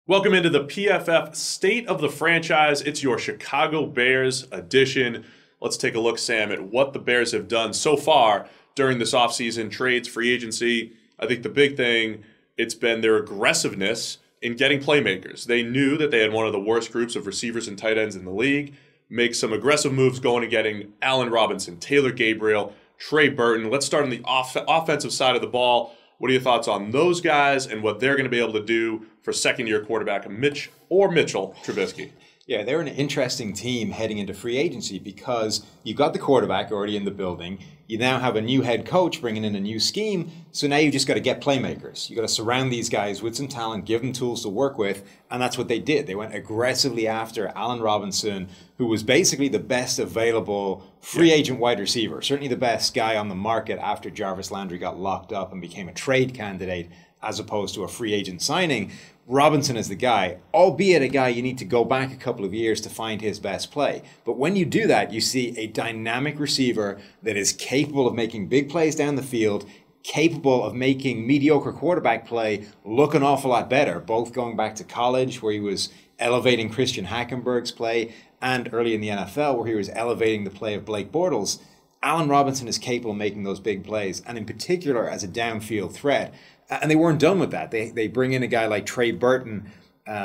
Welcome into the PFF State of the Franchise. It's your Chicago Bears edition. Let's take a look, Sam, at what the Bears have done so far during this offseason, trades, free agency. I think the big thing, it's been their aggressiveness in getting playmakers. They knew that they had one of the worst groups of receivers and tight ends in the league. Make some aggressive moves going and getting Allen Robinson, Taylor Gabriel, Trey Burton. Let's start on the offensive side of the ball. What are your thoughts on those guys and what they're going to be able to do for second-year quarterback Mitchell Trubisky? Yeah, they're an interesting team heading into free agency because you've got the quarterback already in the building. You now have a new head coach bringing in a new scheme. So now you just got to get playmakers. You got to surround these guys with some talent, give them tools to work with. And that's what they did. They went aggressively after Allen Robinson, who was basically the best available free agent wide receiver. Certainly the best guy on the market after Jarvis Landry got locked up and became a trade candidate as opposed to a free agent signing. Robinson is the guy, albeit a guy you need to go back a couple of years to find his best play. But when you do that, you see a dynamic receiver that is capable of making big plays down the field, capable of making mediocre quarterback play look an awful lot better, both going back to college where he was elevating Christian Hackenberg's play and early in the NFL where he was elevating the play of Blake Bortles. Allen Robinson is capable of making those big plays, and in particular as a downfield threat. And they weren't done with that. They bring in a guy like Trey Burton,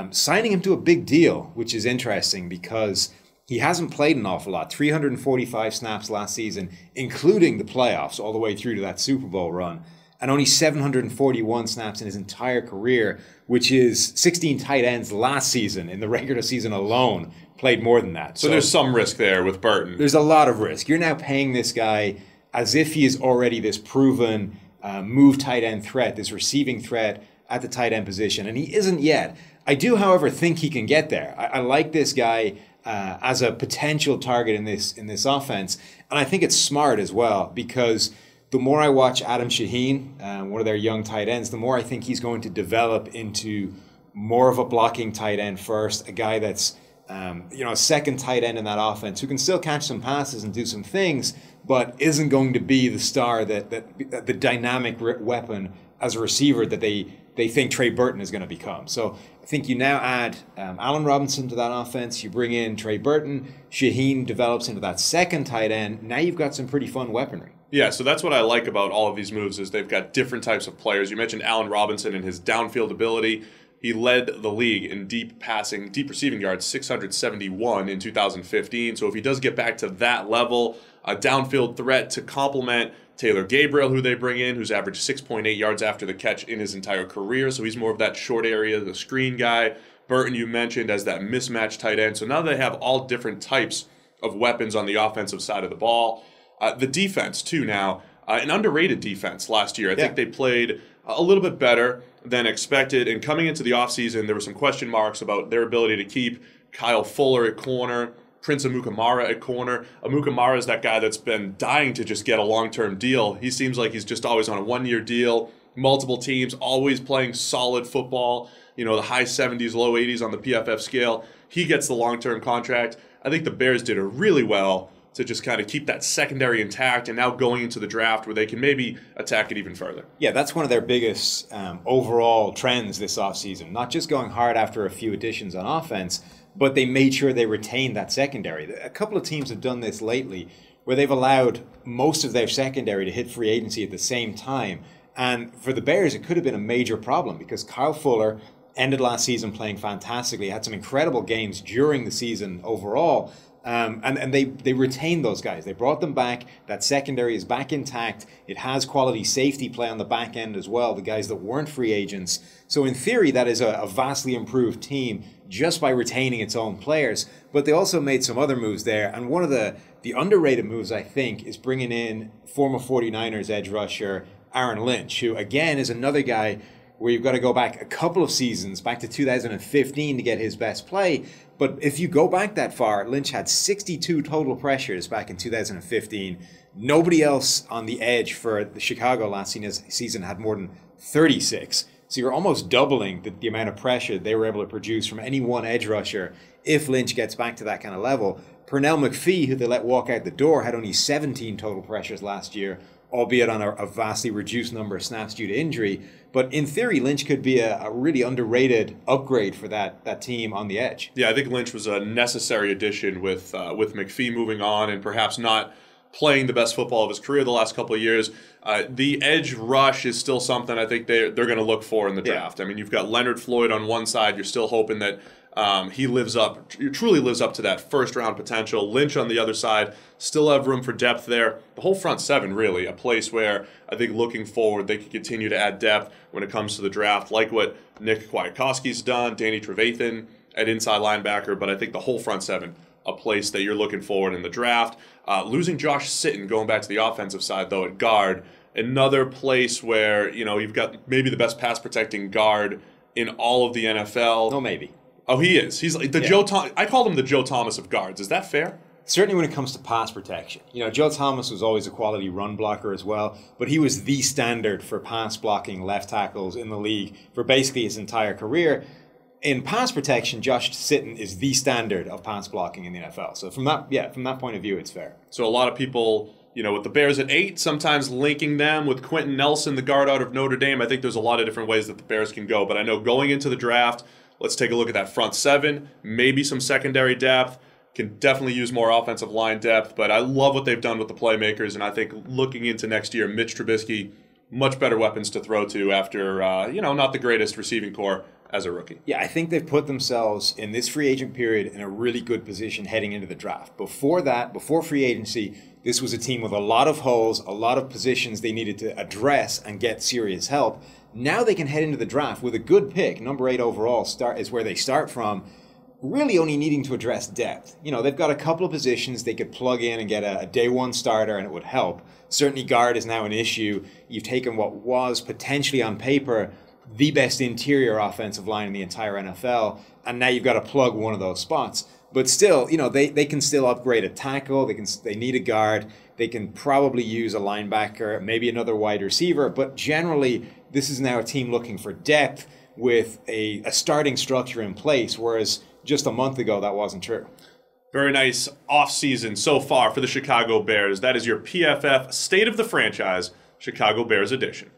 signing him to a big deal, which is interesting because he hasn't played an awful lot. 345 snaps last season, including the playoffs, all the way through to that Super Bowl run. And only 741 snaps in his entire career, which is 16 tight ends last season in the regular season alone played more than that. So there's some risk there with Burton. There's a lot of risk. You're now paying this guy as if he is already this proven move tight end threat, this receiving threat at the tight end position, and he isn't yet. I do, however, think he can get there. I like this guy as a potential target in this offense, and I think it's smart as well because the more I watch Adam Shaheen, one of their young tight ends, the more I think he's going to develop into more of a blocking tight end first, a guy that's a second tight end in that offense who can still catch some passes and do some things, but isn't going to be the star that the dynamic weapon as a receiver that they think Trey Burton is going to become. So I think you now add Allen Robinson to that offense. You bring in Trey Burton. Shaheen develops into that second tight end. Now you've got some pretty fun weaponry. Yeah, so that's what I like about all of these moves is they've got different types of players. You mentioned Allen Robinson and his downfield ability. He led the league in deep receiving yards, 671 in 2015. So if he does get back to that level, a downfield threat to complement Taylor Gabriel, who they bring in, who's averaged 6.8 yards after the catch in his entire career. So he's more of that short area, the screen guy. Burton, you mentioned, as that mismatch tight end. So now they have all different types of weapons on the offensive side of the ball. The defense, too, now. An underrated defense last year. I think they played a little bit better than expected. And coming into the offseason, there were some question marks about their ability to keep Kyle Fuller at corner, Prince Amukamara at corner. Amukamara is that guy that's been dying to just get a long-term deal. He seems like he's just always on a one-year deal, multiple teams, always playing solid football, the high 70s, low 80s on the PFF scale. He gets the long-term contract. I think the Bears did it really well to just kind of keep that secondary intact and now going into the draft where they can maybe attack it even further. Yeah, that's one of their biggest overall trends this offseason. Not just going hard after a few additions on offense, but they made sure they retained that secondary. A couple of teams have done this lately where they've allowed most of their secondary to hit free agency at the same time. And for the Bears, it could have been a major problem because Kyle Fuller ended last season playing fantastically, had some incredible games during the season overall. And they retained those guys. They brought them back. That secondary is back intact. It has quality safety play on the back end as well, the guys that weren't free agents. So in theory, that is a vastly improved team just by retaining its own players. But they also made some other moves there. And one of the underrated moves, I think, is bringing in former 49ers edge rusher Aaron Lynch, who, again, is another guy where you've got to go back a couple of seasons, back to 2015 to get his best play. But if you go back that far, Lynch had 62 total pressures back in 2015. Nobody else on the edge for the Chicago last season had more than 36. So you're almost doubling the amount of pressure they were able to produce from any one edge rusher if Lynch gets back to that kind of level. Pernell McPhee, who they let walk out the door, had only 17 total pressures last year. albeit on a vastly reduced number of snaps due to injury. But in theory, Lynch could be a really underrated upgrade for that team on the edge. Yeah, I think Lynch was a necessary addition with McPhee moving on and perhaps not playing the best football of his career the last couple of years. The edge rush is still something I think they're going to look for in the draft. I mean, you've got Leonard Floyd on one side. You're still hoping that he truly lives up to that first-round potential. Lynch on the other side, still have room for depth there. The whole front seven, really, a place where I think looking forward, they could continue to add depth when it comes to the draft, like what Nick Kwiatkowski's done, Danny Trevathan at inside linebacker, but I think the whole front seven, a place that you're looking forward in the draft. Losing Josh Sitton, going back to the offensive side, though, at guard, another place where, you've got maybe the best pass-protecting guard in all of the NFL. No, maybe. Oh, he is. He's like the I called him the Joe Thomas of guards. Is that fair? Certainly when it comes to pass protection. Joe Thomas was always a quality run blocker as well, but he was the standard for pass blocking left tackles in the league for basically his entire career. In pass protection, Josh Sitton is the standard of pass blocking in the NFL. So from that point of view, it's fair. So a lot of people, with the Bears at 8, sometimes linking them with Quentin Nelson, the guard out of Notre Dame. I think there's a lot of different ways that the Bears can go. But I know going into the draft, let's take a look at that front seven, maybe some secondary depth. Can definitely use more offensive line depth, but I love what they've done with the playmakers, and I think looking into next year, Mitch Trubisky, much better weapons to throw to after, not the greatest receiving core as a rookie. Yeah, I think they've put themselves in this free agent period in a really good position heading into the draft. Before free agency, this was a team with a lot of holes, a lot of positions they needed to address and get serious help. Now they can head into the draft with a good pick. Number 8 overall is where they start from, really only needing to address depth. They've got a couple of positions they could plug in and get a day one starter, and it would help. Certainly guard is now an issue. You've taken what was potentially on paper the best interior offensive line in the entire NFL, and now you've got to plug one of those spots. But still, they can still upgrade a tackle. They need a guard. They can probably use a linebacker, maybe another wide receiver. But generally, this is now a team looking for depth with a starting structure in place, whereas just a month ago, that wasn't true. Very nice offseason so far for the Chicago Bears. That is your PFF State of the Franchise, Chicago Bears edition.